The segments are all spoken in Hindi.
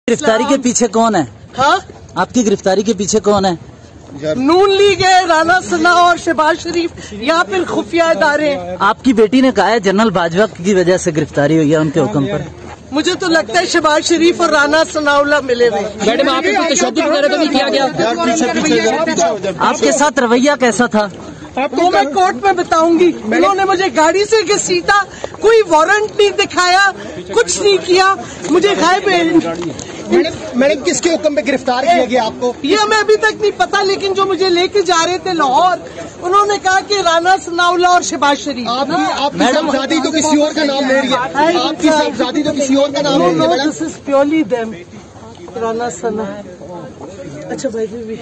गिरफ्तारी के पीछे कौन है? हाँ, आपकी गिरफ्तारी के पीछे कौन है? नून लीग है, राना सना और शहबाज शरीफ या फिर खुफिया इदारे। आपकी बेटी ने कहा है जनरल बाजवा की वजह से गिरफ्तारी हुई है उनके हुक्म पर। मुझे तो लगता है शहबाज शरीफ और राना सनाउल्लाह मिले हुए। मैडम आप तशद्दुद वगैरह तो नहीं किया गया? आपके साथ रवैया कैसा था? वो मैं कोर्ट में बताऊंगी। उन्होंने मुझे गाड़ी से घसीटा, कोई वारंट नहीं दिखाया, कुछ नहीं किया, मुझे मैडम किसके हुक्म पे गिरफ्तार किया गया आपको? ये हमें अभी तक नहीं पता, लेकिन जो मुझे लेके जा रहे थे लाहौर, उन्होंने कहा कि राना सनाउल्लाह और शहबाज शरीफ। आपकी साहबजादी तो किसी और का नाम ले रही है, आपकी साहबजादी तो किसी और का नाम ले रही है। This is purely them, Rana Sana. अच्छा भाई भी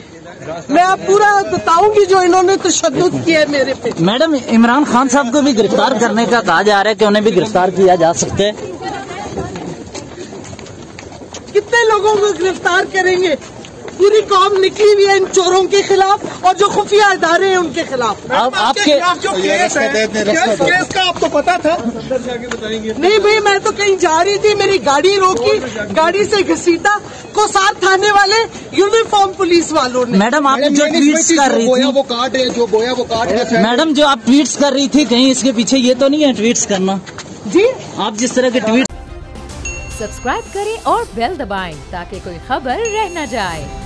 मैं आप पूरा बताऊंगी जो इन्होंने तशद्दुद किया है मेरे पे। मैडम इमरान खान साहब को भी गिरफ्तार करने का कहा जा रहा है कि उन्हें भी गिरफ्तार किया जा सकता है। कितने लोगों को गिरफ्तार करेंगे? पूरी कौम निकली हुई है इन चोरों के खिलाफ और जो खुफिया इदारे हैं उनके खिलाफ। आपके जो केस है, केस का आपको पता था? नहीं भाई, मैं तो कहीं जा रही थी, मेरी गाड़ी रोकी, गाड़ी से घसीटा को साथ थाने वाले यूनिफॉर्म पुलिस वालों ने। मैडम आप जो ट्वीट्स कर रही थी, वो काट रहे, जो बोया वो काट रहे। मैडम जो आप ट्वीट्स कर रही थी, कहीं इसके पीछे ये तो नहीं है ट्वीट्स करना? जी, आप जिस तरह के ट्वीट। सब्सक्राइब करें और बेल दबाएं ताकि कोई खबर रह न जाए।